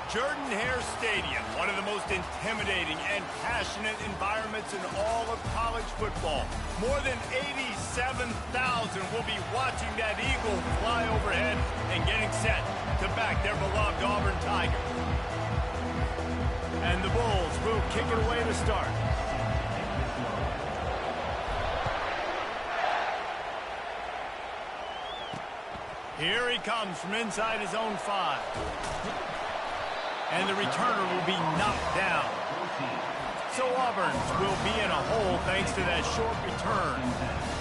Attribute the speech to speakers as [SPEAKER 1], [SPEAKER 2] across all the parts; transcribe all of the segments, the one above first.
[SPEAKER 1] Jordan-Hare Stadium, one of the most intimidating and passionate environments in all of college football. More than 87,000 will be watching that eagle fly overhead and getting set to back their beloved Auburn Tigers. And the Bulls will kick it away to start. Here he comes from inside his own 5. And the returner will be knocked down. So Auburn will be in a hole thanks to that short return.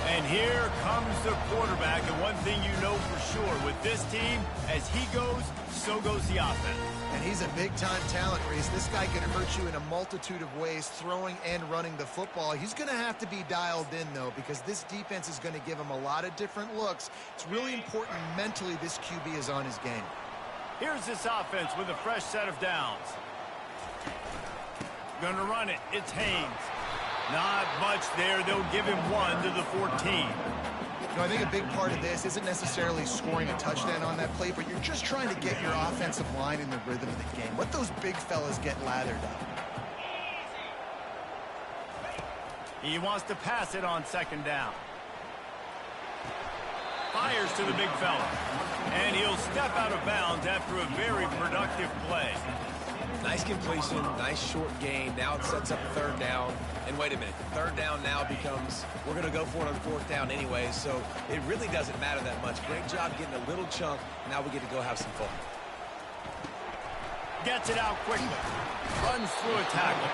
[SPEAKER 1] And here comes the quarterback. And one thing you know for sure with this team, as he goes, so goes the offense.
[SPEAKER 2] And he's a big-time talent, Reese. This guy can hurt you in a multitude of ways, throwing and running the football. He's going to have to be dialed in, though, because this defense is going to give him a lot of different looks. It's really important mentally this QB is on his game.
[SPEAKER 1] Here's this offense with a fresh set of downs. Gonna run it. It's Haynes. Not much there. They'll give him 1 to the 14.
[SPEAKER 2] You know, I think a big part of this isn't necessarily scoring a touchdown on that play, but you're just trying to get your offensive line in the rhythm of the game. Let those big fellas get lathered up.
[SPEAKER 1] He wants to pass it on 2nd down. Fires to the big fella. And he'll step out of bounds after a very productive play.
[SPEAKER 3] Nice completion, nice short gain. Now it sets up 3rd down. And wait a minute, 3rd down now becomes, we're going to go for it on 4th down anyway, so it really doesn't matter that much. Great job getting a little chunk. Now we get to go have some fun.
[SPEAKER 1] Gets it out quickly. Runs through a tackle.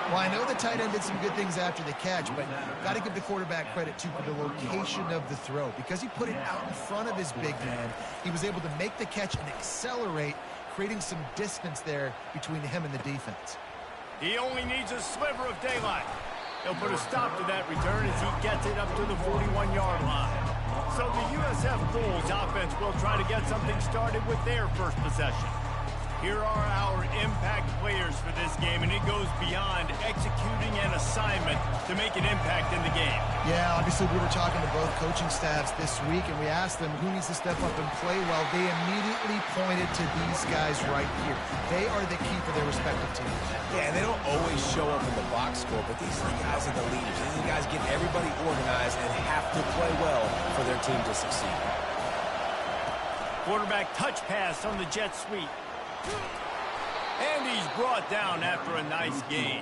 [SPEAKER 2] Well, I know the tight end did some good things after the catch, but got to give the quarterback credit, too, for the location of the throw. Because he put it out in front of his big man, he was able to make the catch and accelerate, creating some distance there between him and the defense.
[SPEAKER 1] He only needs a sliver of daylight. He'll put a stop to that return as he gets it up to the 41-yard line. So the USF Bulls offense will try to get something started with their first possession. Here are our impact players for this game, and it goes beyond executing an assignment to make an impact in the game.
[SPEAKER 2] Yeah, obviously we were talking to both coaching staffs this week, and we asked them who needs to step up and play well. They immediately pointed to these guys right here. They are the key for their respective teams.
[SPEAKER 3] Yeah, and they don't always show up in the box score, but these are the guys are the leaders. These are the guys getting everybody organized and have to play well for their team to succeed.
[SPEAKER 1] Quarterback touch pass on the jet sweep. And he's brought down after a nice gain.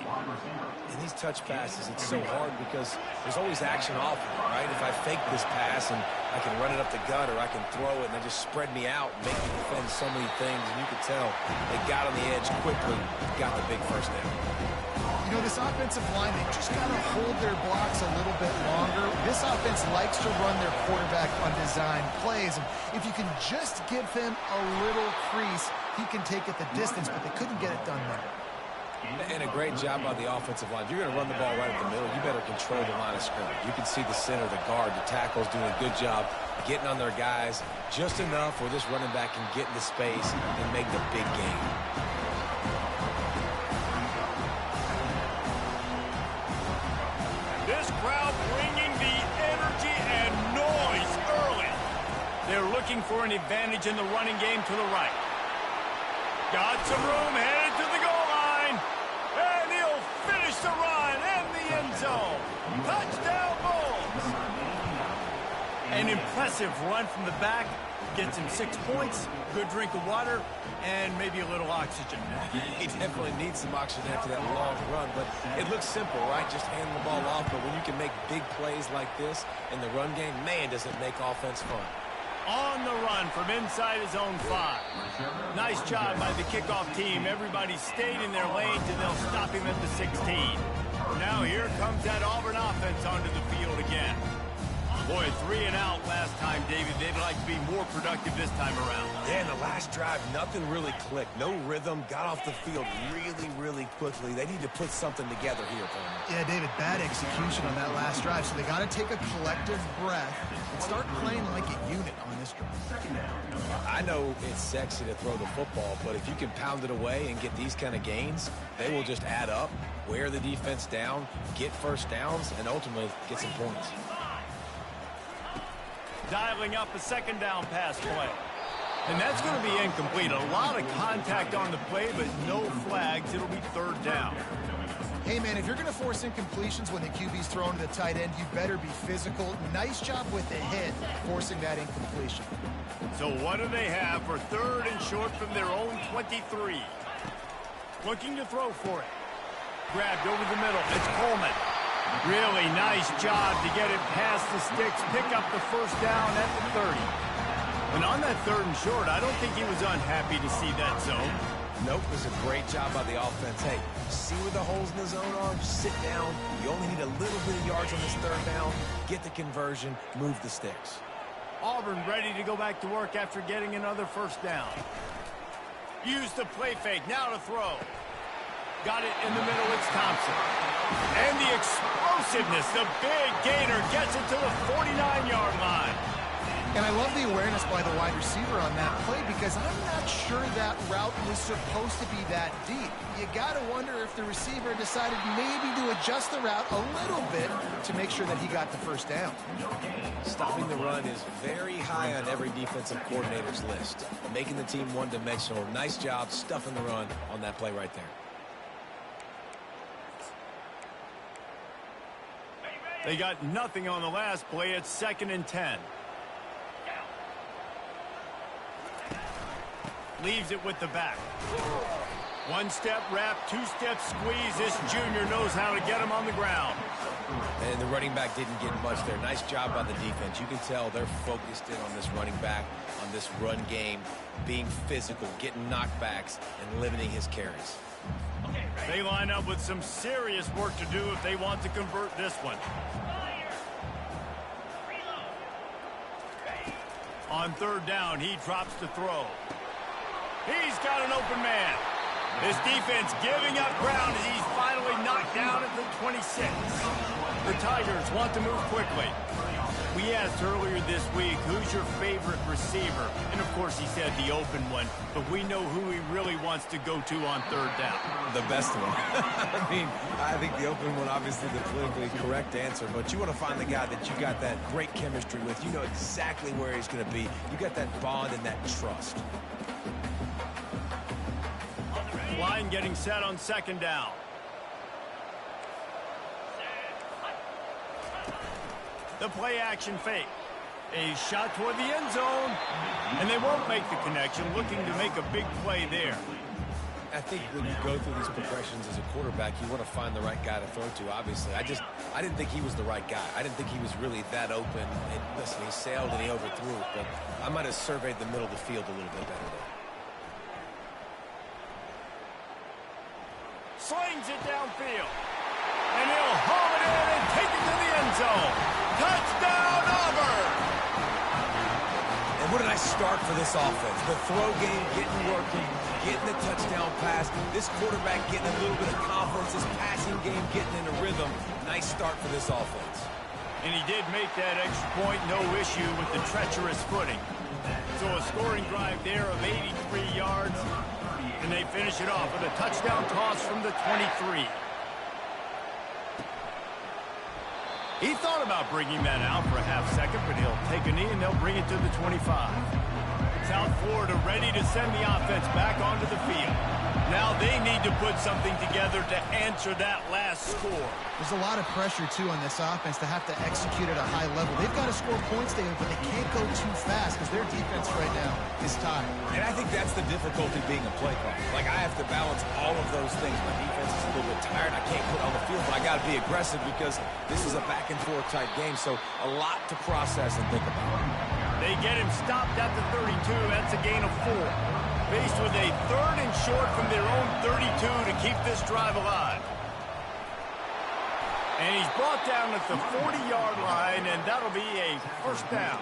[SPEAKER 3] In these touch passes, it's so hard because there's always action off of it, right? If I fake this pass and I can run it up the gut or I can throw it and they just spread me out and make me defend so many things, and you could tell they got on the edge quickly, got the big 1st down.
[SPEAKER 2] You know, this offensive line, they just got to hold their blocks a little bit longer. This offense likes to run their quarterback on design plays. And if you can just give him a little crease, he can take it the distance, but they couldn't get it done there.
[SPEAKER 3] And a great job by the offensive line. If you're going to run the ball right at the middle, you better control the line of scrimmage. You can see the center, the guard, the tackles doing a good job getting on their guys just enough where this running back can get into space and make the big game.
[SPEAKER 1] This crowd bringing the energy and noise early. They're looking for an advantage in the running game to the right. Got some room, headed to the goal line. And he'll finish the run in the end zone. Touchdown Bulls. An impressive run from the back. Gets him 6 points, good drink of water, and maybe a little oxygen.
[SPEAKER 3] He definitely needs some oxygen after that long run, but it looks simple, right? Just hand the ball off, but when you can make big plays like this in the run game, man, does it make offense fun.
[SPEAKER 1] On the run from inside his own 5. Nice job by the kickoff team. Everybody stayed in their lanes, and they'll stop him at the 16. Now here comes that Auburn offense onto the field again. Boy, 3 and out last time, David. They'd like to be more productive this time around.
[SPEAKER 3] Yeah, in the last drive, nothing really clicked. No rhythm. Got off the field really, really quickly. They need to put something together here for them.
[SPEAKER 2] Yeah, David, bad execution on that last drive. So they got to take a collective breath and start playing like a unit on this drive.
[SPEAKER 3] I know it's sexy to throw the football, but if you can pound it away and get these kind of gains, they will just add up, wear the defense down, get 1st downs, and ultimately get some points.
[SPEAKER 1] Dialing up a 2nd down pass play. And that's going to be incomplete. A lot of contact on the play, but no flags. It'll be third down.
[SPEAKER 2] Hey, man, if you're going to force incompletions when the QB's thrown to the tight end, you better be physical. Nice job with the hit, forcing that incompletion.
[SPEAKER 1] So what do they have for third and short from their own 23? Looking to throw for it. Grabbed over the middle. It's Coleman. Really nice job to get it past the sticks, pick up the first down at the 30. And on that third and short, I don't think he was unhappy to see that zone.
[SPEAKER 3] Nope, it was a great job by the offense. Hey, see where the holes in the zone are? Sit down. You only need a little bit of yards on this third down. Get the conversion, move the sticks.
[SPEAKER 1] Auburn ready to go back to work after getting another first down. Use the play fake, now to throw. Got it in the middle, it's Thompson. And the explosiveness, the big gainer gets it to the 49-yard line.
[SPEAKER 2] And I love the awareness by the wide receiver on that play because I'm not sure that route was supposed to be that deep. You got to wonder if the receiver decided maybe to adjust the route a little bit to make sure that he got the first down.
[SPEAKER 3] Stopping the run is very high on every defensive coordinator's list. Making the team one-dimensional. Nice job stuffing the run on that play right there.
[SPEAKER 1] They got nothing on the last play. It's 2nd and 10. Leaves it with the back. One-step wrap, two-step squeeze. This junior knows how to get him on the ground.
[SPEAKER 3] And the running back didn't get much there. Nice job by the defense. You can tell they're focused in on this running back, on this run game, being physical, getting knockbacks, and limiting his carries.
[SPEAKER 1] They line up with some serious work to do if they want to convert this one. On third down, he drops to throw. He's got an open man. This defense giving up ground as he's finally knocked down at the 26. The Tigers want to move quickly. We asked earlier this week, who's your favorite receiver? And, of course, he said the open one. But we know who he really wants to go to on third down.
[SPEAKER 3] The best one. I think the open one, obviously the politically correct answer. But you want to find the guy that you got that great chemistry with. You know exactly where he's going to be. You got that bond and that trust.
[SPEAKER 1] Line getting set on 2nd down. The play action fake. A shot toward the end zone. And they won't make the connection, looking to make a big play there.
[SPEAKER 3] I think when you go through these progressions as a quarterback, you want to find the right guy to throw to, obviously. I didn't think he was the right guy. I didn't think he was really that open. And listen, he sailed and he overthrew it, but I might have surveyed the middle of the field a little bit better there.
[SPEAKER 1] Slings it downfield. And he'll haul it in and take it to the end zone. Touchdown, Auburn!
[SPEAKER 3] And what a nice start for this offense. The throw game getting working, getting the touchdown pass. This quarterback getting a little bit of confidence. This passing game getting in a rhythm. Nice start for this offense.
[SPEAKER 1] And he did make that extra point, no issue with the treacherous footing. So a scoring drive there of 83 yards. And they finish it off with a touchdown toss from the 23. He thought about bringing that out for a half second, but he'll take a knee and they'll bring it to the 25. South Florida ready to send the offense back onto the field. Now they need to put something together to answer that last score.
[SPEAKER 2] There's a lot of pressure, too, on this offense to have to execute at a high level. They've got to score points, David, but they can't go too fast because their defense right now is tired.
[SPEAKER 3] And I think that's the difficulty being a play caller. Like, I have to balance all of those things. My defense is a little bit tired. I can't put on the field, but I got to be aggressive because this is a back-and-forth type game, so a lot to process and think about.
[SPEAKER 1] They get him stopped at the 32. That's a gain of 4. Faced with a third and short from their own 32 to keep this drive alive. And he's brought down at the 40-yard line, and that'll be a first down.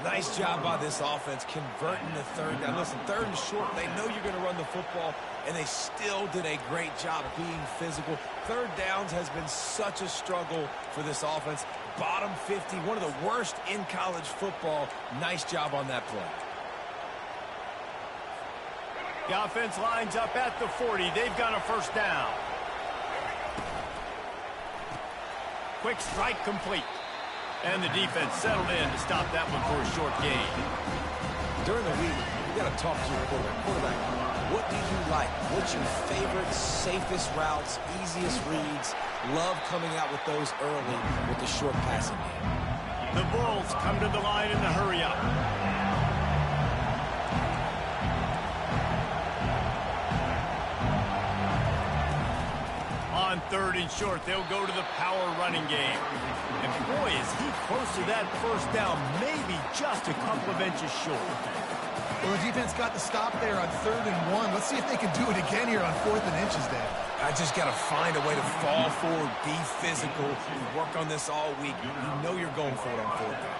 [SPEAKER 3] Nice job by this offense converting the third down. Listen, third and short, they know you're going to run the football, and they still did a great job being physical. Third downs has been such a struggle for this offense. Bottom 50, one of the worst in college football. Nice job on that play.
[SPEAKER 1] The offense lines up at the 40. They've got a first down. Quick strike complete. And the defense settled in to stop that one for a short gain.
[SPEAKER 3] during the week, you got to talk to your quarterback. Quarterback, what do you like? What's your favorite, safest routes, easiest reads? Love coming out with those early with the short passing game.
[SPEAKER 1] The Bulls come to the line in the hurry-up. On 3rd and short, they'll go to the power running game. And boy, is he close to that first down, maybe just a couple of inches short.
[SPEAKER 2] Well, the defense got the stop there on 3rd and 1. Let's see if they can do it again here on 4th and inches, Dan.
[SPEAKER 3] I just got to find a way to fall forward, be physical, and work on this all week. You know you're going for it on 4th down.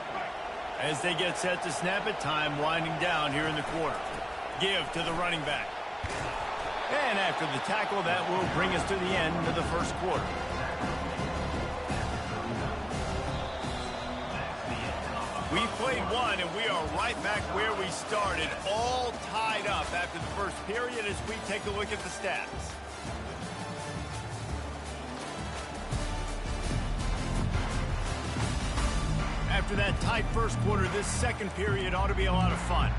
[SPEAKER 1] As they get set to snap it, time winding down here in the quarter. Give to the running back. And after the tackle, that will bring us to the end of the first quarter. We played one, and we are right back where we started, all tied up after the first period as we take a look at the stats. After that tight first quarter, this second period ought to be a lot of fun.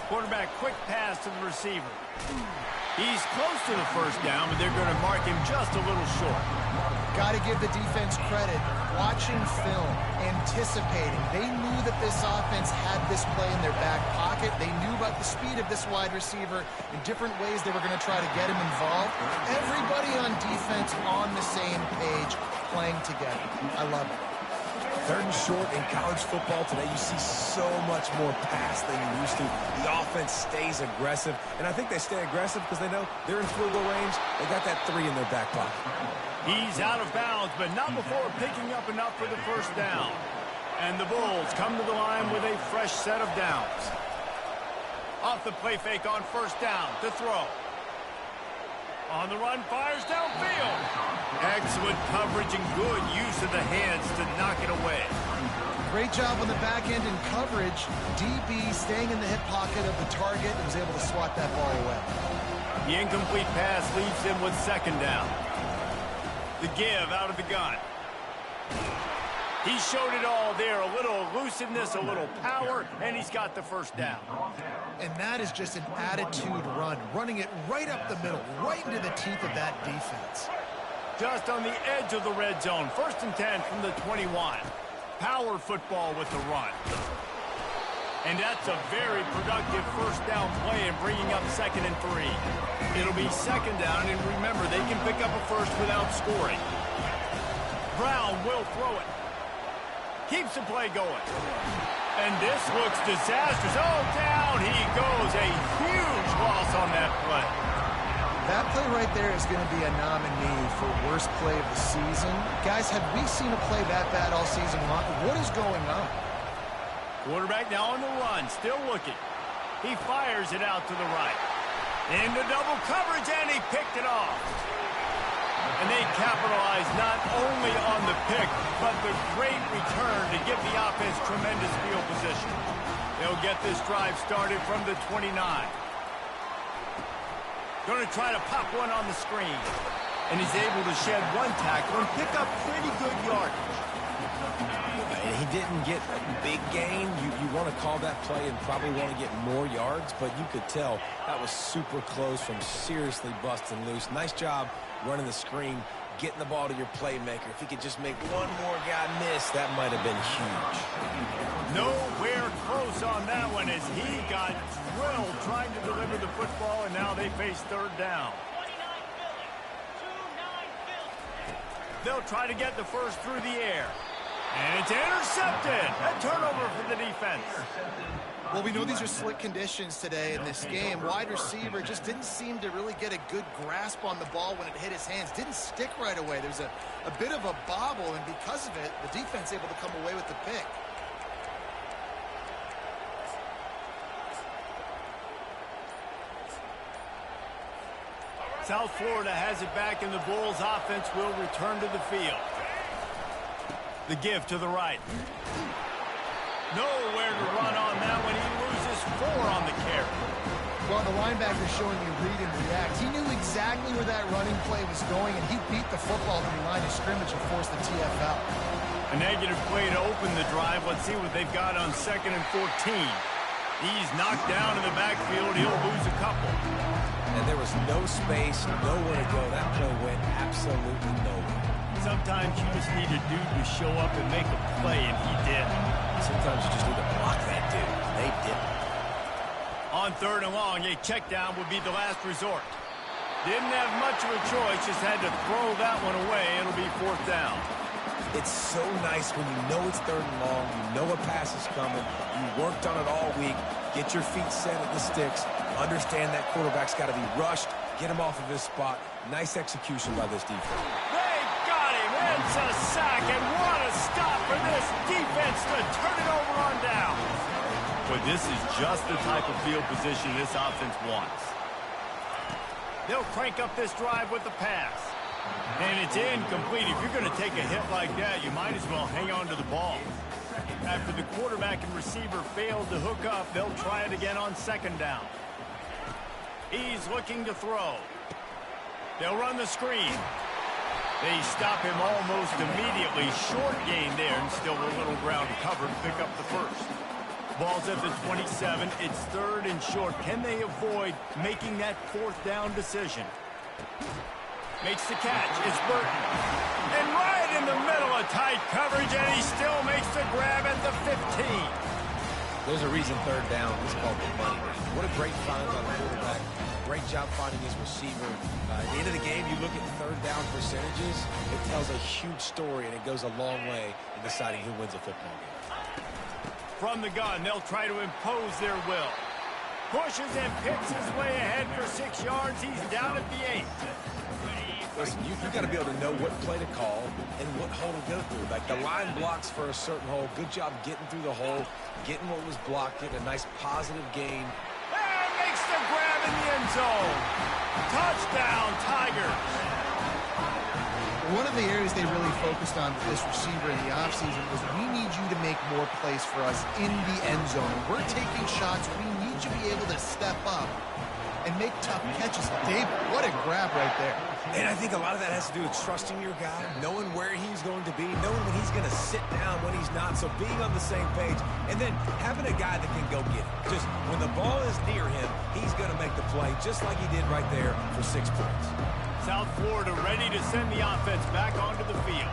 [SPEAKER 1] Quarterback, quick pass to the receiver. He's close to the first down, but they're going to mark him just a little short.
[SPEAKER 2] Got to give the defense credit. Watching film, anticipating. They knew that this offense had this play in their back pocket. They knew about the speed of this wide receiver in different ways they were going to try to get him involved. Everybody on defense on the same page, playing together. I love it.
[SPEAKER 3] 3rd and short in college football today, you see so much more pass than you used to. The offense stays aggressive, and I think they stay aggressive because they know they're in field goal range. They got that 3 in their back pocket.
[SPEAKER 1] He's out of bounds, but not before picking up enough for the first down. And the Bulls come to the line with a fresh set of downs. Off the play fake on first down to throw. On the run, fires downfield. Excellent coverage and good use of the hands to knock it away.
[SPEAKER 2] Great job on the back end in coverage. DB staying in the hip pocket of the target and was able to swat that ball away.
[SPEAKER 1] The incomplete pass leaves him with 2nd down. The give out of the gun. He showed it all there. A little elusiveness, a little power, and he's got the first down.
[SPEAKER 2] And that is just an attitude run. Running it right up the middle, right into the teeth of that defense.
[SPEAKER 1] Just on the edge of the red zone. 1st and 10 from the 21. Power football with the run. And that's a very productive first down play and bringing up 2nd and 3. It'll be 2nd down, and remember, they can pick up a first without scoring. Brown will throw it. Keeps the play going. And this looks disastrous. Oh, down he goes. A huge loss on that play.
[SPEAKER 2] That play right there is going to be a nominee for worst play of the season. Guys, have we seen a play that bad all season long? What is going on?
[SPEAKER 1] Quarterback now on the run, still looking. He fires it out to the right. Into double coverage, and he picked it off. And they capitalized not only on the pick, but the great return to give the offense tremendous field position. They'll get this drive started from the 29. Going to try to pop one on the screen. And he's able to shed one tackle and pick up pretty good yardage.
[SPEAKER 3] He didn't get a big gain. You want to call that play and probably want to get more yards, but you could tell that was super close from seriously busting loose. Nice job running the screen, getting the ball to your playmaker. If he could just make one more guy miss, that might have been huge.
[SPEAKER 1] Nowhere close on that one as he got drilled trying to deliver the football, and now they face 3rd down. They'll try to get the first through the air. And it's intercepted. A turnover for the defense.
[SPEAKER 2] Well, we know these are slick conditions today in this game. Wide receiver just didn't seem to really get a good grasp on the ball when it hit his hands. Didn't stick right away. There's a bit of a bobble, and because of it, the defense able to come away with the pick.
[SPEAKER 1] South Florida has it back, and the Bulls offense will return to the field. The give to the right. Nowhere to run on that one. He loses 4 on the carry.
[SPEAKER 2] Well, the linebacker showing you read and react. He knew exactly where that running play was going, and he beat the football to the line of scrimmage and forced the TF out.
[SPEAKER 1] A negative play to open the drive. Let's see what they've got on 2nd and 14. He's knocked down in the backfield. He'll lose a couple.
[SPEAKER 3] And there was no space, nowhere to go. That play went absolutely nowhere.
[SPEAKER 1] Sometimes you just need a dude to show up and make a play, and he did.
[SPEAKER 3] Sometimes you just need to block that dude. They didn't.
[SPEAKER 1] On 3rd and long, a check down would be the last resort. Didn't have much of a choice, just had to throw that one away. It'll be 4th down.
[SPEAKER 3] It's so nice when you know it's 3rd and long, you know a pass is coming, you worked on it all week, get your feet set at the sticks, understand that quarterback's got to be rushed, get him off of his spot. Nice execution by this defense.
[SPEAKER 1] They got him. It's a sack, and what a stop for this defense to turn it over on down. But this is just the type of field position this offense wants. They'll crank up this drive with the pass. And it's incomplete. If you're going to take a hit like that, you might as well hang on to the ball. After the quarterback and receiver failed to hook up, they'll try it again on 2nd down. He's looking to throw. They'll run the screen. They stop him almost immediately. Short gain there, and still a little ground cover to pick up the first. Ball's at the 27. It's 3rd and short. Can they avoid making that 4th down decision? Makes the catch. It's Burton. And right in the middle of tight coverage, and he still makes the grab at the 15.
[SPEAKER 3] There's a reason 3rd down is called the money. What a great find by the quarterback. Great job finding his receiver. At the end of the game, you look at 3rd down percentages. It tells a huge story, and it goes a long way in deciding who wins a football game.
[SPEAKER 1] From the gun, they'll try to impose their will. Pushes and picks his way ahead for 6 yards. He's down at the 8.
[SPEAKER 3] Listen, you got to be able to know what play to call and what hole to go through. Like the line blocks for a certain hole. Good job getting through the hole, getting what was blocked, getting a nice positive gain.
[SPEAKER 1] And makes the grab in the end zone. Touchdown, Tigers.
[SPEAKER 2] One of the areas they really focused on with this receiver in the offseason was we need you to make more plays for us in the end zone. We're taking shots. We need you to be able to step up and make tough catches. David, what a grab right there.
[SPEAKER 3] And I think a lot of that has to do with trusting your guy, knowing where he's going to be, knowing when he's going to sit down, when he's not, so being on the same page, and then having a guy that can go get it. Just when the ball is near him, he's going to make the play, just like he did right there for 6 points.
[SPEAKER 1] South Florida ready to send the offense back onto the field.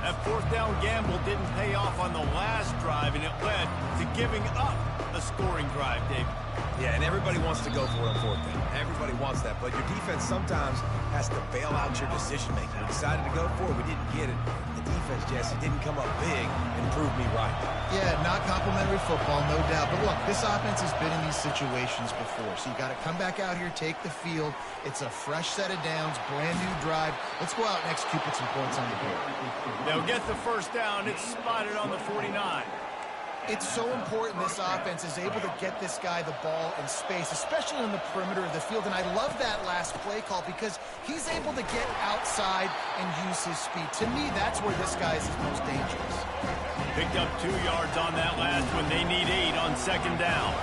[SPEAKER 1] That 4th down gamble didn't pay off on the last drive, and it led to giving up a scoring drive, David.
[SPEAKER 3] Yeah, and everybody wants to go for it on 4th down. Everybody wants that, but your defense sometimes has to bail out your decision-making. We decided to go for it. We didn't get it. The defense, Jesse, didn't come up big and prove me right.
[SPEAKER 2] Yeah, not complimentary football, no doubt. But look, this offense has been in these situations before, so you got to come back out here, take the field. It's a fresh set of downs, brand new drive. Let's go out and execute, put some points on the board.
[SPEAKER 1] They'll get the 1st down. It's spotted on the 49.
[SPEAKER 2] It's so important this offense is able to get this guy the ball in space, especially on the perimeter of the field. And I love that last play call because he's able to get outside and use his speed. To me, that's where this guy is his most dangerous.
[SPEAKER 1] Picked up 2 yards on that last one. They need 8 on 2nd down.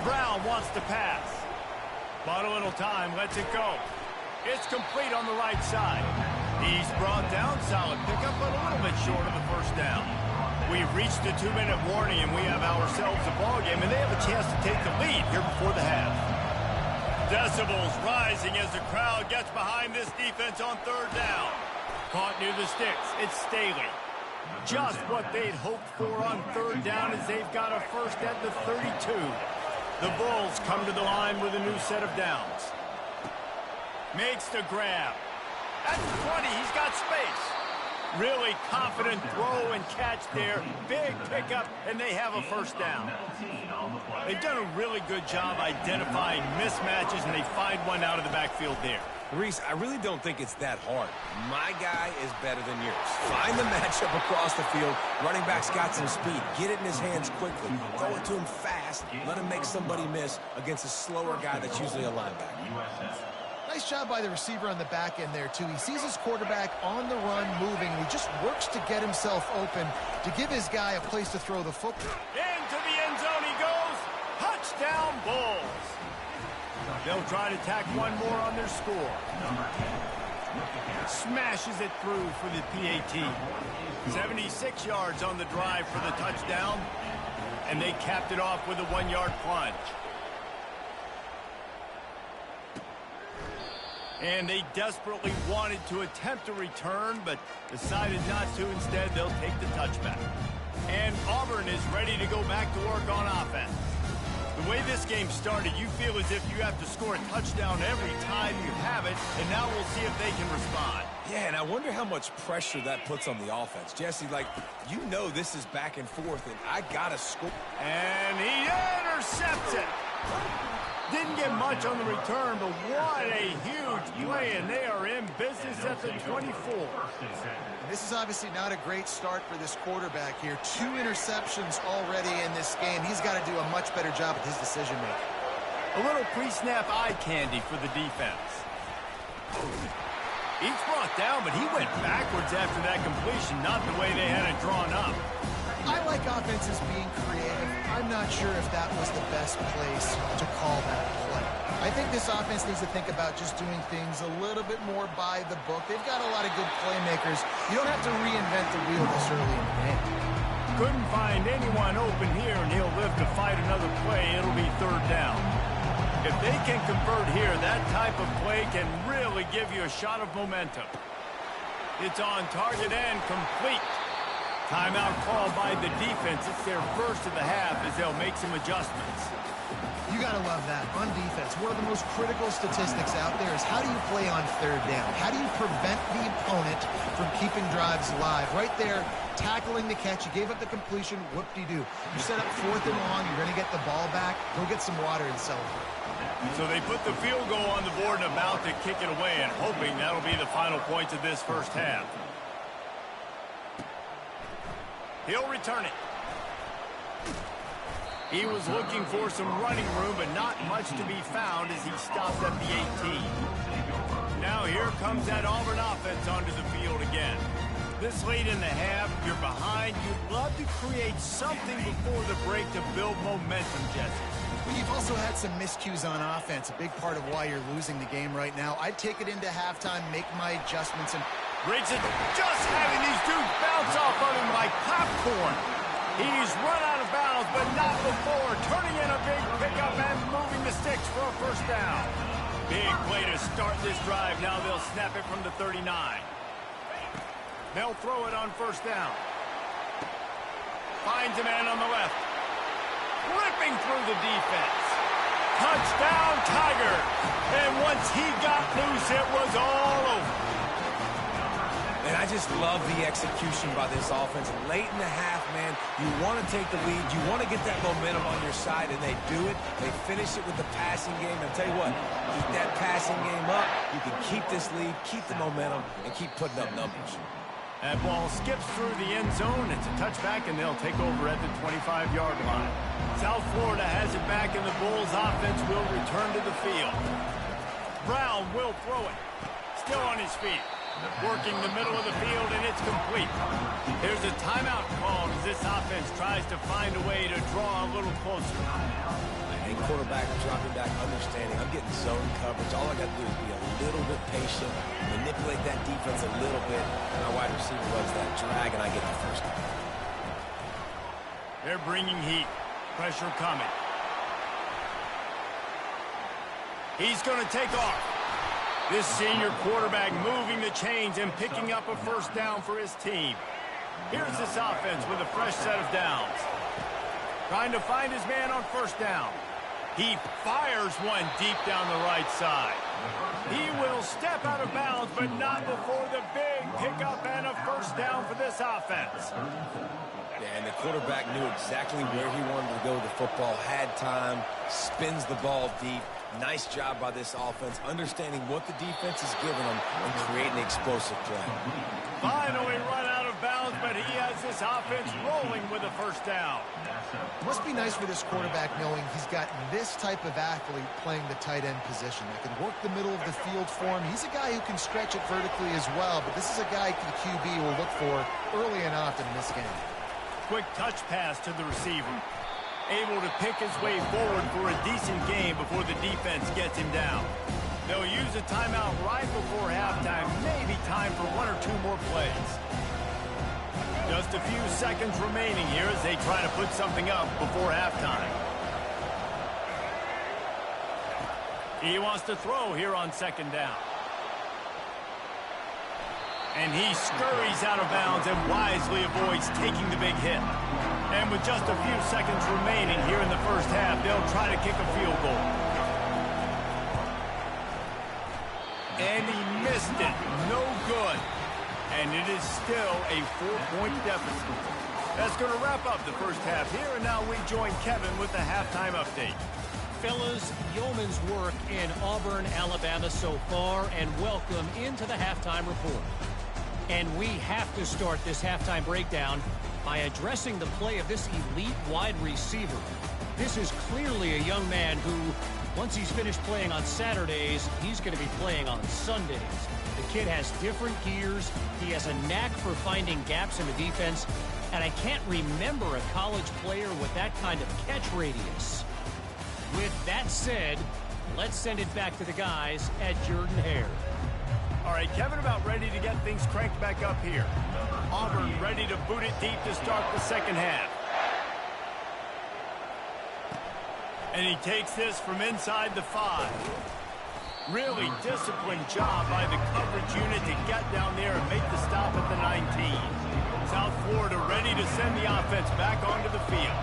[SPEAKER 1] Brown wants to pass. Bought a little time, lets it go. It's complete on the right side. He's brought down, solid pickup, but a little bit short of the 1st down. We've reached the 2-minute warning, and we have ourselves a ball game, and they have a chance to take the lead here before the half. Decibels rising as the crowd gets behind this defense on 3rd down. Caught near the sticks. It's Staley. Just what they'd hoped for on 3rd down as they've got a first at the 32. The Bulls come to the line with a new set of downs. Makes the grab. At the 20, he's got space. Really confident throw and catch there. Big pickup, and they have a 1st down. They've done a really good job identifying mismatches, and they find one out of the backfield there.
[SPEAKER 3] Reese, I really don't think it's that hard. My guy is better than yours. Find the matchup across the field. Running back's got some speed. Get it in his hands quickly. Throw it to him fast. Let him make somebody miss against a slower guy that's usually a linebacker.
[SPEAKER 2] Nice job by the receiver on the back end there, too. He sees his quarterback on the run moving, and he just works to get himself open to give his guy a place to throw the football.
[SPEAKER 1] Into the end zone he goes. Touchdown, Bulls. They'll try to tack one more on their score. Smashes it through for the PAT. 76 yards on the drive for the touchdown. And they capped it off with a 1-yard plunge. And they desperately wanted to attempt a return, but decided not to. Instead, they'll take the touchback. And Auburn is ready to go back to work on offense. The way this game started, you feel as if you have to score a touchdown every time you have it, and now we'll see if they can respond.
[SPEAKER 3] Yeah, and I wonder how much pressure that puts on the offense. Jesse, like, you know this is back and forth, and I got to score.
[SPEAKER 1] And he intercepts it. Didn't get much on the return, but what a huge play, and they are in business at the 24.
[SPEAKER 2] This is obviously not a great start for this quarterback here. 2 interceptions already in this game. He's got to do a much better job with his decision-making.
[SPEAKER 1] A little pre-snap eye candy for the defense. He's brought down, but he went backwards after that completion, not the way they had it drawn up.
[SPEAKER 2] I like offenses being creative. I'm not sure if that was the best place to call that play. I think this offense needs to think about just doing things a little bit more by the book. They've got a lot of good playmakers. You don't have to reinvent the wheel this early in the game.
[SPEAKER 1] Couldn't find anyone open here, and he'll live to fight another play. It'll be 3rd down. If they can convert here, that type of play can really give you a shot of momentum. It's on target and complete. Timeout called by the defense. It's their first of the half as they'll make some adjustments.
[SPEAKER 2] You got to love that. On defense, one of the most critical statistics out there is how do you play on 3rd down? How do you prevent the opponent from keeping drives live? Right there, tackling the catch. You gave up the completion. Whoop-de-doo. You set up 4th and long. You're going to get the ball back. Go get some water and celebrate.
[SPEAKER 1] So they put the field goal on the board and about to kick it away, and hoping that'll be the final points of this first half. He'll return it. He was looking for some running room, but not much to be found as he stopped at the 18. Now here comes that Auburn offense onto the field again. This late in the half, you're behind. You'd love to create something before the break to build momentum, Jesse.
[SPEAKER 2] Well, you've also had some miscues on offense, a big part of why you're losing the game right now. I'd take it into halftime, make my adjustments, and
[SPEAKER 1] breaks it, just having these dudes bounce off of him like popcorn. He's run out of bounds, but not before. Turning in a big pickup and moving the sticks for a 1st down. Big play to start this drive. Now they'll snap it from the 39. They'll throw it on 1st down. Finds a man on the left. Ripping through the defense. Touchdown, Tigers. And once he got loose, it was all over.
[SPEAKER 3] And I just love the execution by this offense. Late in the half, man, you want to take the lead. You want to get that momentum on your side, and they do it. They finish it with the passing game. And I'll tell you what, keep that passing game up. You can keep this lead, keep the momentum, and keep putting up numbers.
[SPEAKER 1] That ball skips through the end zone. It's a touchback, and they'll take over at the 25-yard line. South Florida has it back, and the Bulls offense will return to the field. Brown will throw it. Still on his feet. Working the middle of the field, and it's complete. There's a timeout called as this offense tries to find a way to draw a little closer.
[SPEAKER 3] Hey, quarterback dropping back, understanding. I'm getting zone coverage. All I got to do is be a little bit patient, manipulate that defense a little bit. And my wide receiver runs that drag, and I get the 1st down.
[SPEAKER 1] They're bringing heat. Pressure coming. He's going to take off. This senior quarterback moving the chains and picking up a 1st down for his team. Here's this offense with a fresh set of downs. Trying to find his man on 1st down. He fires one deep down the right side. He will step out of bounds, but not before the big pickup and a 1st down for this offense.
[SPEAKER 3] Yeah, and the quarterback knew exactly where he wanted to go with the football, had time, spins the ball deep. Nice job by this offense, understanding what the defense is giving them and creating an explosive play.
[SPEAKER 1] Finally run out of bounds, but he has this offense rolling with a 1st down.
[SPEAKER 2] It must be nice for this quarterback knowing he's got this type of athlete playing the tight end position that can work the middle of the field for him. He's a guy who can stretch it vertically as well, but this is a guy the QB will look for early and often in this game.
[SPEAKER 1] Quick touch pass to the receiver. able to pick his way forward for a decent game before the defense gets him down. They'll use a timeout right before halftime, maybe time for 1 or 2 more plays. Just a few seconds remaining here as they try to put something up before halftime. He wants to throw here on second down. And he scurries out of bounds and wisely avoids taking the big hit. And with just a few seconds remaining here in the first half, they'll try to kick a field goal. And he missed it. No good. And it is still a 4-point deficit. That's going to wrap up the first half here, and now we join Kevin with the halftime update.
[SPEAKER 4] Fellas, yeoman's work in Auburn, Alabama so far, and welcome into the halftime report. And we have to start this halftime breakdown by addressing the play of this elite wide receiver. This is clearly a young man who, once he's finished playing on Saturdays, he's going to be playing on Sundays. The kid has different gears. He has a knack for finding gaps in the defense. And I can't remember a college player with that kind of catch radius. With that said, let's send it back to the guys at Jordan-Hare.
[SPEAKER 1] All right, Kevin about ready to get things cranked back up here. Auburn ready to boot it deep to start the second half. And he takes this from inside the 5. Really disciplined job by the coverage unit to get down there and make the stop at the 19. South Florida ready to send the offense back onto the field.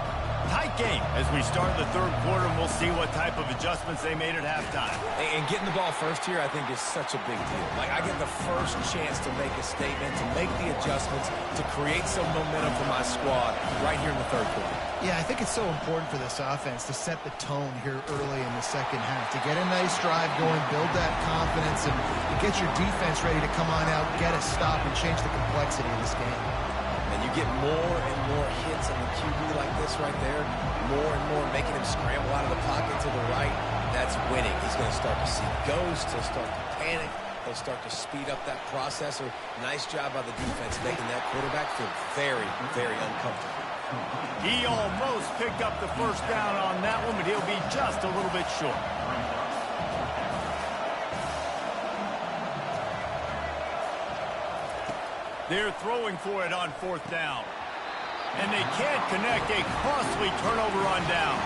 [SPEAKER 1] Tight game as we start the third quarter, and we'll see what type of adjustments they made at halftime.
[SPEAKER 3] And getting the ball first here, I think, is such a big deal. Like, I get the first chance to make a statement, to make the adjustments, to create some momentum for my squad right here in the third quarter.
[SPEAKER 2] Yeah, I think it's so important for this offense to set the tone here early in the second half, to get a nice drive going, build that confidence, and get your defense ready to come on out, get a stop, and change the complexity of this game.
[SPEAKER 3] And you get more and more hits on the QB like this right there, more and more making him scramble out of the pocket to the right. That's winning. He's going to start to see ghosts. He'll start to panic. He'll start to speed up that process. Nice job by the defense making that quarterback feel very, very uncomfortable.
[SPEAKER 1] He almost picked up the first down on that one, but he'll be just a little bit short. They're throwing for it on fourth down. And they can't connect. A costly turnover on down.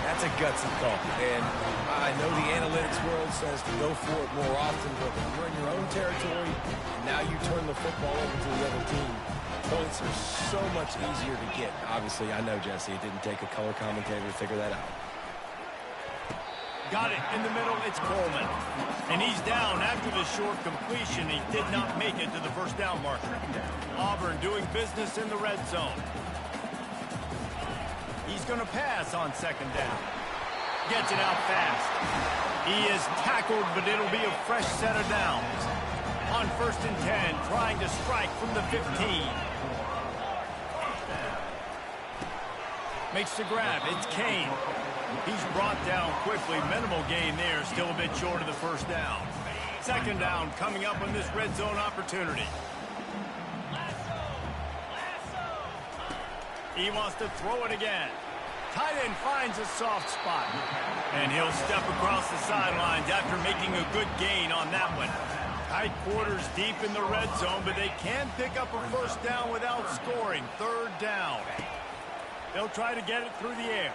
[SPEAKER 3] That's a gutsy call. And I know the analytics world says to go for it more often, but when you're in your own territory, and now you turn the football over to the other team, points are so much easier to get. Obviously, I know, Jesse, it didn't take a color commentator to figure that out.
[SPEAKER 1] Got it in the middle. It's Coleman. And he's down after the short completion. He did not make it to the first down marker. Auburn doing business in the red zone. He's going to pass on second down. Gets it out fast. He is tackled, but it'll be a fresh set of downs. On 1st and 10, trying to strike from the 15. Makes the grab. It's Kane. He's brought down quickly. Minimal gain there. Still a bit short of the first down. Second down coming up on this red zone opportunity. He wants to throw it again. Tight end finds a soft spot. And he'll step across the sidelines after making a good gain on that one. Tight quarters deep in the red zone, but they can pick up a first down without scoring. Third down. They'll try to get it through the air.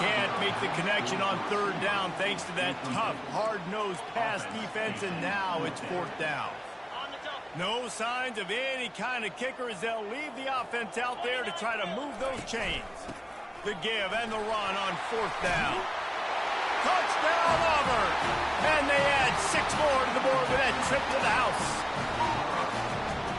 [SPEAKER 1] Can't make the connection on third down thanks to that tough, hard-nosed pass defense, and now it's fourth down. No signs of any kind of kicker as they'll leave the offense out there to try to move those chains. The give and the run on fourth down. Touchdown, Auburn! And they add 6 more to the board with that trip to the house.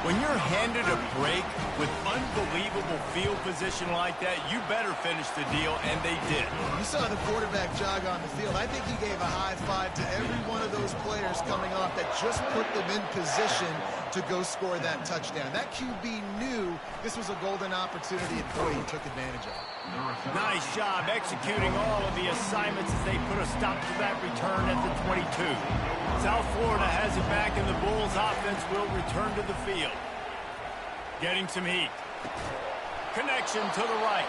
[SPEAKER 1] When you're handed a break with unbelievable field position like that, you better finish the deal, and they did.
[SPEAKER 2] You saw the quarterback jog on the field. I think he gave a high five to every one of those players coming off that just put them in position to go score that touchdown. That QB knew this was a golden opportunity, and boy, he took advantage of it.
[SPEAKER 1] Nice job executing all of the assignments as they put a stop to that return at the 22. South Florida has it back, and the Bulls offense will return to the field. Getting some heat. Connection to the right.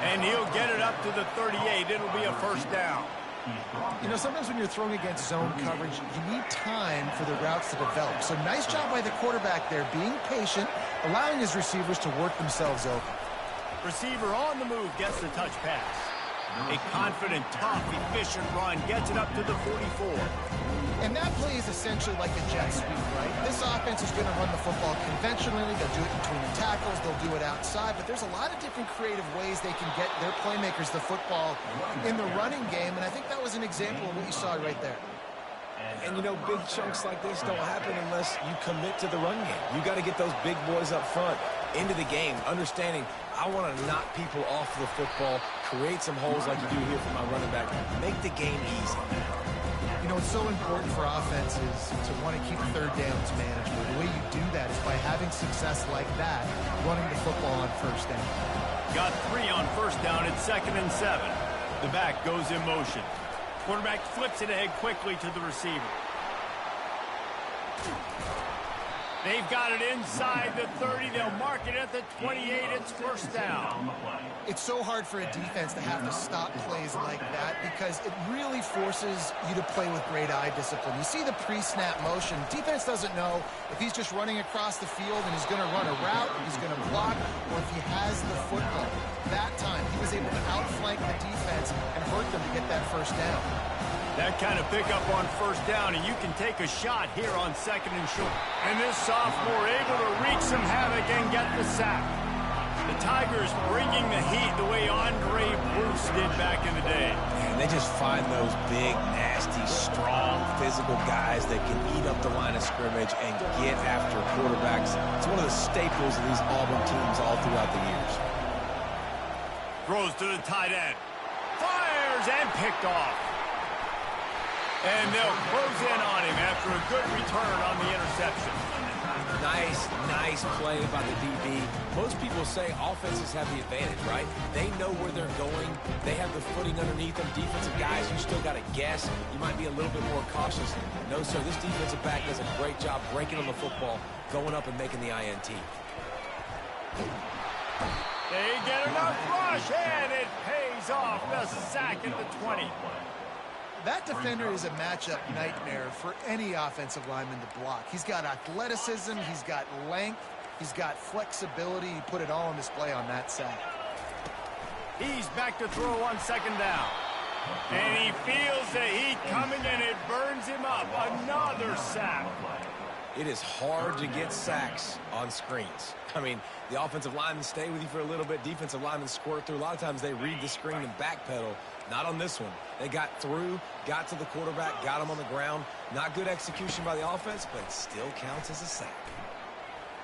[SPEAKER 1] And he'll get it up to the 38. It'll be a first down.
[SPEAKER 2] You know, sometimes when you're throwing against zone coverage, you need time for the routes to develop. So nice job by the quarterback there, being patient, allowing his receivers to work themselves open.
[SPEAKER 1] Receiver on the move gets the touch pass. A confident, tough, efficient run gets it up to the 44.
[SPEAKER 2] And that play is essentially like a jet sweep, right? This offense is going to run the football conventionally. They'll do it between the tackles. They'll do it outside. But there's a lot of different creative ways they can get their playmakers the football in the running game. And I think that was an example of what you saw right there.
[SPEAKER 3] And, you know, big chunks like this don't happen unless you commit to the run game. You got to get those big boys up front into the game, understanding I want to knock people off the football, create some holes like you do here for my running back, make the game easy.
[SPEAKER 2] You know, it's so important for offenses to want to keep third downs manageable. The way you do that is by having success like that, running the football on first down.
[SPEAKER 1] Got 3 on first down. It's 2nd and 7. The back goes in motion. Quarterback flips it ahead quickly to the receiver. They've got it inside the 30. They'll mark it at the 28. It's first down.
[SPEAKER 2] It's so hard for a defense to have to stop plays like that because it really forces you to play with great eye discipline. You see the pre-snap motion. Defense doesn't know if he's just running across the field and he's going to run a route, if he's going to block, or if he has the football. That time, he was able to outflank the defense and hurt them to get that first down.
[SPEAKER 1] That kind of pickup on first down, and you can take a shot here on 2nd and short. And this sophomore able to wreak some havoc and get the sack. The Tigers bringing the heat the way Andre Bruce did back in the day.
[SPEAKER 3] And they just find those big, nasty, strong, physical guys that can eat up the line of scrimmage and get after quarterbacks. It's one of the staples of these Auburn teams all throughout the years.
[SPEAKER 1] Throws to the tight end. Fires and picked off. And they'll close in on him after a good return on the interception.
[SPEAKER 3] Nice play by the DB. Most people say offenses have the advantage, right? They know where they're going. They have the footing underneath them. Defensive guys, you still got to guess. You might be a little bit more cautious. No, sir, this defensive back does a great job breaking on the football, going up and making the INT.
[SPEAKER 1] They get enough rush, and it pays off. The sack at the 20.
[SPEAKER 2] That defender is a matchup nightmare for any offensive lineman to block. He's got athleticism, he's got length, he's got flexibility. He put it all on display on that sack.
[SPEAKER 1] He's back to throw on 2nd down. And he feels the heat coming, and it burns him up. Another sack.
[SPEAKER 3] It is hard to get sacks on screens. I mean, the offensive linemen stay with you for a little bit. Defensive linemen squirt through. A lot of times they read the screen and backpedal. Not on this one. They got through, got to the quarterback, got him on the ground. Not good execution by the offense, but it still counts as a sack.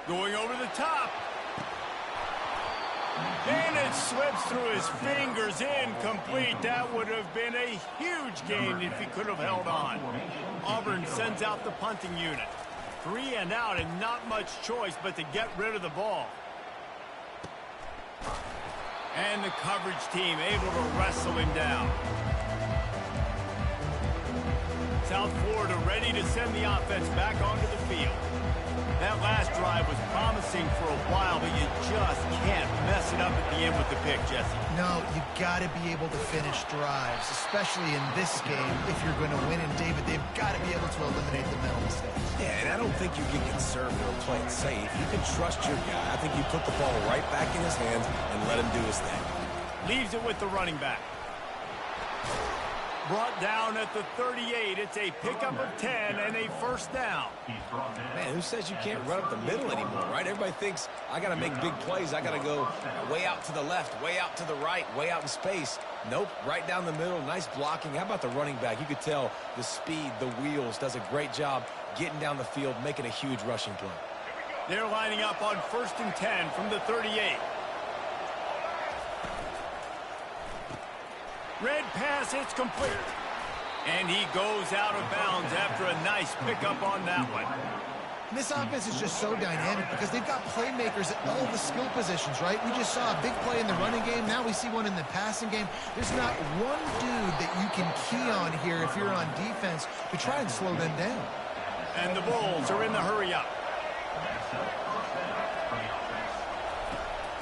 [SPEAKER 1] Going over the top. And it slips through his fingers, incomplete. That would have been a huge gain if he could have held on. Auburn sends out the punting unit. 3 and out, and not much choice but to get rid of the ball. And the coverage team able to wrestle him down. South Florida ready to send the offense back onto the field. That last drive was promising for a while, but you just can't mess it up at the end with the pick, Jesse.
[SPEAKER 2] No, you got to be able to finish drives, especially in this game if you're going to win. And, David, they've got to be able to eliminate the mental mistakes.
[SPEAKER 3] Yeah, and I don't think you get conservative or play it safe. You can trust your guy. I think you put the ball right back in his hands and let him do his thing.
[SPEAKER 1] Leaves it with the running back. Brought down at the 38. It's a pickup of 10 and a first down.
[SPEAKER 3] Man, who says you can't run up the middle anymore, right? Everybody thinks I got to make big plays. I got to go way out to the left, way out to the right, way out in space. Nope, right down the middle. Nice blocking. How about the running back? You could tell the speed, the wheels, does a great job getting down the field, making a huge rushing play.
[SPEAKER 1] They're lining up on 1st and 10 from the 38. Red pass, it's complete. And he goes out of bounds after a nice pickup on that one.
[SPEAKER 2] This offense is just so dynamic because they've got playmakers at all the skill positions, right? We just saw a big play in the running game. Now we see one in the passing game. There's not one dude that you can key on here if you're on defense to try and slow them down.
[SPEAKER 1] And the Bulls are in the hurry up.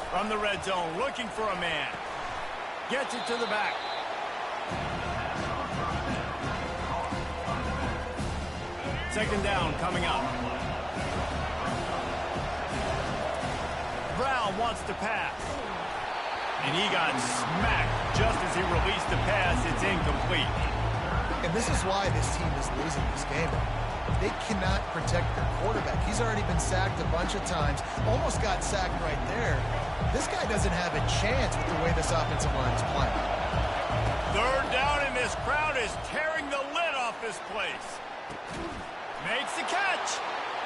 [SPEAKER 1] From the red zone, looking for a man. Gets it to the back. Second down coming up. Brown wants to pass. And he got smacked just as he released the pass. It's incomplete.
[SPEAKER 2] And this is why this team is losing this game. They cannot protect their quarterback. He's already been sacked a bunch of times. Almost got sacked right there. This guy doesn't have a chance with the way this offensive line is playing.
[SPEAKER 1] Third down, and this crowd is tearing the lid off this place. Makes the catch.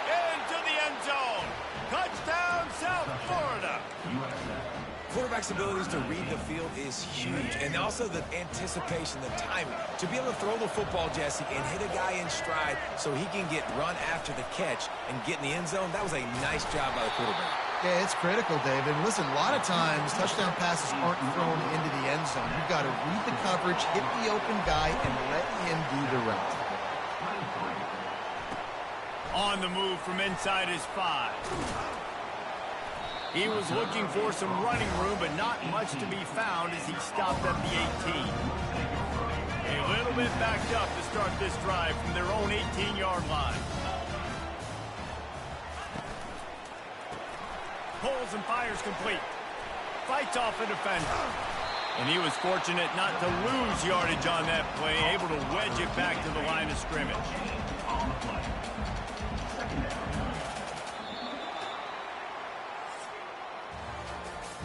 [SPEAKER 1] Into the end zone. Touchdown, South Florida.
[SPEAKER 3] Quarterback's abilities to read the field is huge, and also the anticipation, the timing. To be able to throw the football, Jesse, and hit a guy in stride so he can get run after the catch and get in the end zone, that was a nice job by the quarterback.
[SPEAKER 2] Yeah, it's critical, David. Listen, a lot of times touchdown passes aren't thrown into the end zone. You've got to read the coverage, hit the open guy, and let him do the rest.
[SPEAKER 1] On the move from inside his 5. He was looking for some running room, but not much to be found as he stopped at the 18. A little bit backed up to start this drive from their own 18-yard line. Pulls and fires complete. Fights off a defender. And he was fortunate not to lose yardage on that play, able to wedge it back to the line of scrimmage.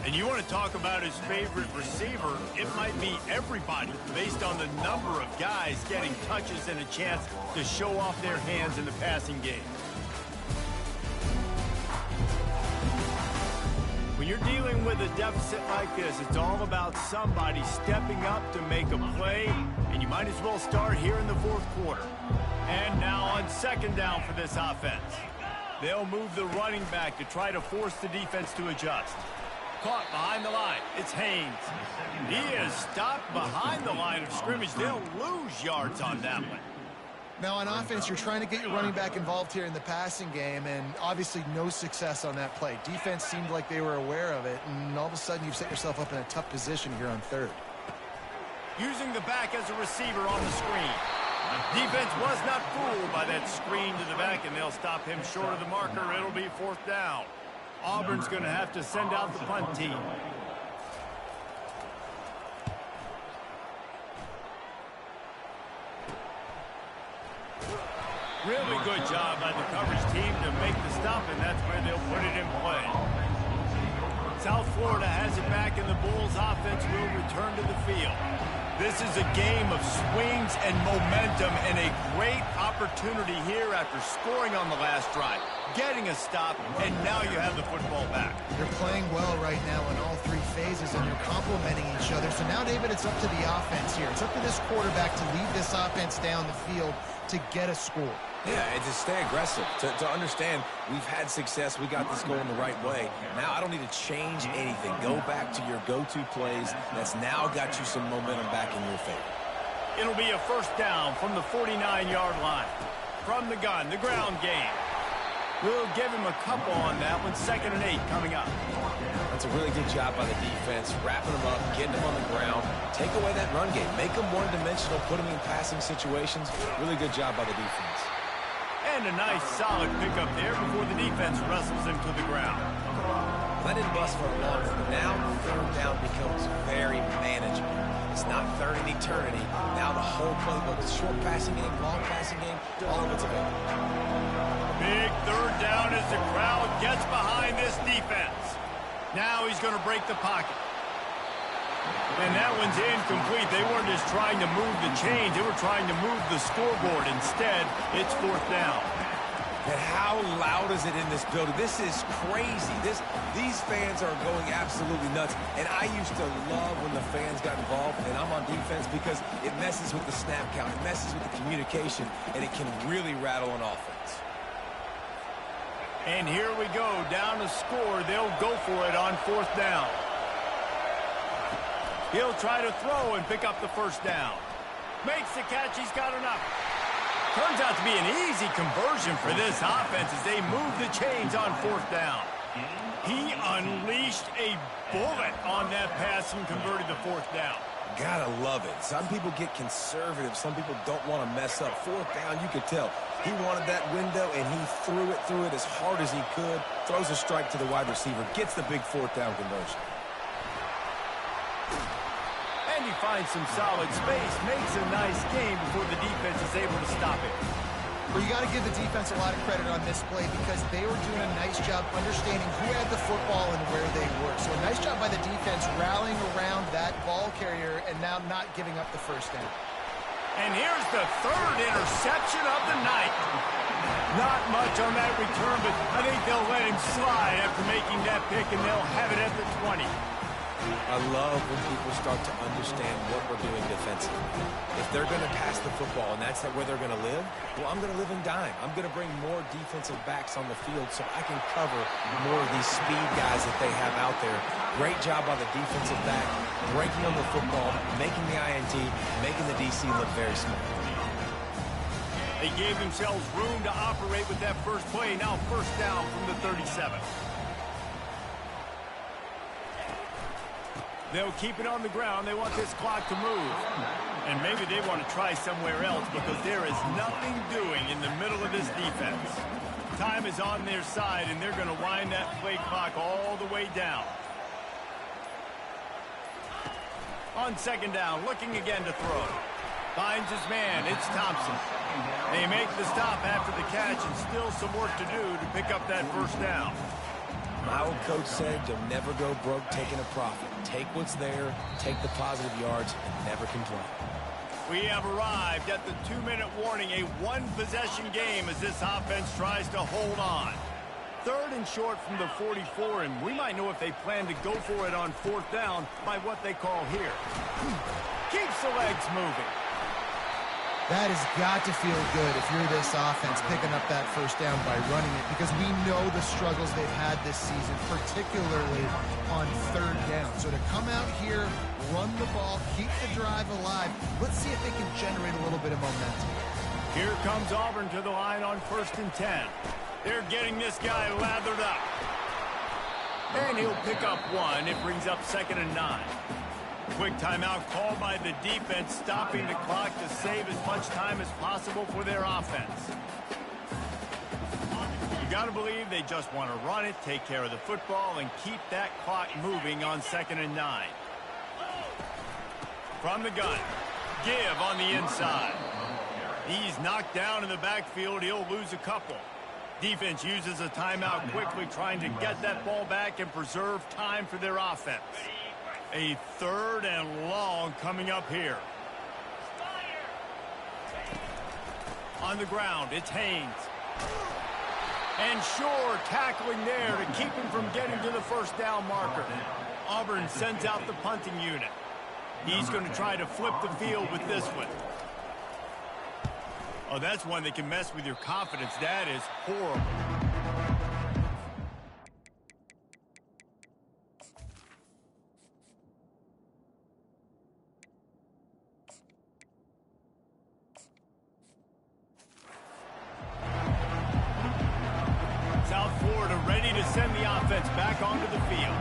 [SPEAKER 1] And you want to talk about his favorite receiver, it might be everybody based on the number of guys getting touches and a chance to show off their hands in the passing game. When you're dealing with a deficit like this, it's all about somebody stepping up to make a play, and you might as well start here in the fourth quarter. And now on second down for this offense. They'll move the running back to try to force the defense to adjust. Caught behind the line. It's Haynes. He is stopped behind the line of scrimmage. They'll lose yards on that one.
[SPEAKER 2] Now, on offense, you're trying to get your running back involved here in the passing game, and obviously no success on that play. Defense seemed like they were aware of it, and all of a sudden you've set yourself up in a tough position here on third.
[SPEAKER 1] Using the back as a receiver on the screen. Defense was not fooled by that screen to the back, and they'll stop him short of the marker. It'll be fourth down. Auburn's going to have to send out the punt team. Really good job by the coverage team to make the stop, and that's where they'll put it in play. South Florida has it back, and the Bulls offense will return to the field. This is a game of swings and momentum, and a great opportunity here after scoring on the last drive, getting a stop, and now you have the football back.
[SPEAKER 2] They're playing well right now in all three phases, and they're complementing each other. So now, David, it's up to the offense here. It's up to this quarterback to lead this offense down the field to get a score.
[SPEAKER 3] Yeah, and to stay aggressive, to understand we've had success, we got this going the right way. Now I don't need to change anything. Go back to your go-to plays. That's now got you some momentum back in your favor.
[SPEAKER 1] It'll be a first down from the 49-yard line. From the gun, the ground game. We'll give him a couple on that one. 2nd and 8 coming up.
[SPEAKER 3] That's a really good job by the defense, wrapping them up, getting them on the ground. Take away that run game. Make them one-dimensional, put them in passing situations. Really good job by the defense.
[SPEAKER 1] And a nice, solid pickup there before the defense wrestles him to the ground.
[SPEAKER 3] That didn't bust for long, but now third down becomes very manageable. It's not third in eternity. Now the whole playbook, the short passing game, long passing game, all of it's available.
[SPEAKER 1] Big third down as the crowd gets behind this defense. Now he's going to break the pocket. And that one's incomplete. They weren't just trying to move the chains. They were trying to move the scoreboard. Instead, it's fourth down.
[SPEAKER 3] And how loud is it in this building? This is crazy. These fans are going absolutely nuts. And I used to love when the fans got involved, and I'm on defense because it messes with the snap count. It messes with the communication, and it can really rattle an offense.
[SPEAKER 1] And here we go. Down to score. They'll go for it on fourth down. He'll try to throw and pick up the first down. Makes the catch. He's got enough. Turns out to be an easy conversion for this offense as they move the chains on fourth down. He unleashed a bullet on that pass and converted the fourth down.
[SPEAKER 3] Gotta love it. Some people get conservative. Some people don't want to mess up. Fourth down, you could tell. He wanted that window, and he threw it as hard as he could. Throws a strike to the wide receiver. Gets the big fourth down conversion.
[SPEAKER 1] And he finds some solid space. Makes a nice game before the defense is able to stop it.
[SPEAKER 2] Well, you got to give the defense a lot of credit on this play because they were doing a nice job understanding who had the football and where they were. So a nice job by the defense rallying around that ball carrier and now not giving up the first down.
[SPEAKER 1] And here's the third interception of the night. Not much on that return, but I think they'll let him slide after making that pick, and they'll have it at the 20.
[SPEAKER 3] I love when people start to understand what we're doing defensively. If they're going to pass the football and that's where they're going to live, well, I'm going to live in dime. I'm going to bring more defensive backs on the field so I can cover more of these speed guys that they have out there. Great job by the defensive back, breaking on the football, making the INT, making the DC look very smart.
[SPEAKER 1] They gave themselves room to operate with that first play. Now first down from the 37. They'll keep it on the ground. They want this clock to move. And maybe they want to try somewhere else because there is nothing doing in the middle of this defense. Time is on their side, and they're going to wind that play clock all the way down. On second down, looking again to throw. Finds his man. It's Thompson. They make the stop after the catch, and still some work to do to pick up that first down.
[SPEAKER 3] My old coach said you'll never go broke taking a profit. Take what's there, take the positive yards, and never complain.
[SPEAKER 1] We have arrived at the 2-minute warning, a one-possession game as this offense tries to hold on. Third and short from the 44, and we might know if they plan to go for it on fourth down by what they call here. Keeps the legs moving.
[SPEAKER 2] That has got to feel good if you're this offense picking up that first down by running it because we know the struggles they've had this season, particularly on third down. So to come out here, run the ball, keep the drive alive, let's see if they can generate a little bit of momentum.
[SPEAKER 1] Here comes Auburn to the line on 1st and 10. They're getting this guy lathered up. And he'll pick up one. It brings up 2nd and 9. Quick timeout called by the defense, stopping the clock to save as much time as possible for their offense. You got to believe they just want to run it, take care of the football, and keep that clock moving on 2nd and 9. From the gun, give on the inside. He's knocked down in the backfield. He'll lose a couple. Defense uses a timeout quickly, trying to get that ball back and preserve time for their offense. A 3rd and long coming up here. On the ground, it's Haynes. And Shore tackling there to keep him from getting to the first down marker. Auburn sends out the punting unit. He's going to try to flip the field with this one. Oh, that's one that can mess with your confidence. That is horrible. South Florida ready to send the offense back onto the field.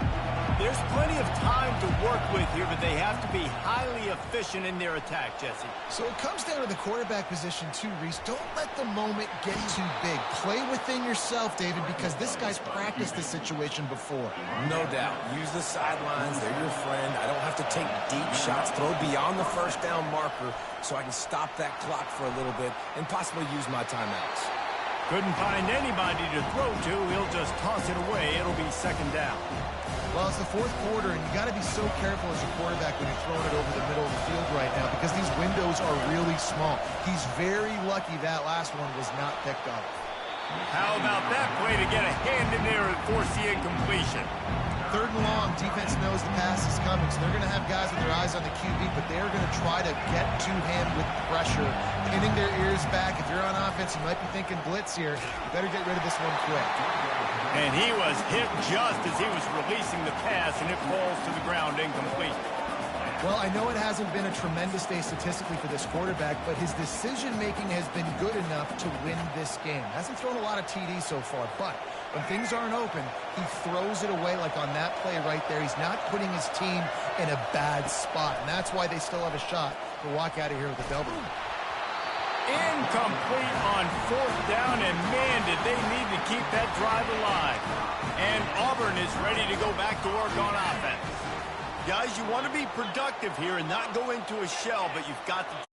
[SPEAKER 1] There's plenty of time to work with here, but they have to be highly efficient in their attack, Jesse.
[SPEAKER 2] So it comes down to the quarterback position too, Reese. Don't let the moment get too big. Play within yourself, David, because this guy's practiced this situation before.
[SPEAKER 3] No doubt. Use the sidelines. They're your friend. I don't have to take deep shots. Throw beyond the first down marker so I can stop that clock for a little bit and possibly use my timeouts.
[SPEAKER 1] Couldn't find anybody to throw to. He'll just toss it away. It'll be 2nd down.
[SPEAKER 2] Well, it's the 4th quarter, and you got to be so careful as a quarterback when you're throwing it over the middle of the field right now because these windows are really small. He's very lucky that last one was not picked up.
[SPEAKER 1] How about that play to get a hand in there and force the incompletion?
[SPEAKER 2] 3rd and long, defense knows the pass is coming, so they're going to have guys with their eyes on the QB, but they're going to try to get to him with pressure, pinning their ears back. If you're on offense, you might be thinking blitz here. You better get rid of this one quick.
[SPEAKER 1] And he was hit just as he was releasing the pass, and it falls to the ground incomplete.
[SPEAKER 2] Well, I know it hasn't been a tremendous day statistically for this quarterback, but his decision-making has been good enough to win this game. Hasn't thrown a lot of TDs so far, but when things aren't open, he throws it away like on that play right there. He's not putting his team in a bad spot, and that's why they still have a shot to walk out of here with a W.
[SPEAKER 1] Incomplete on 4th down, and man, did they need to keep that drive alive. And Auburn is ready to go back to work on offense. Guys, you want to be productive here and not go into a shell, but you've got to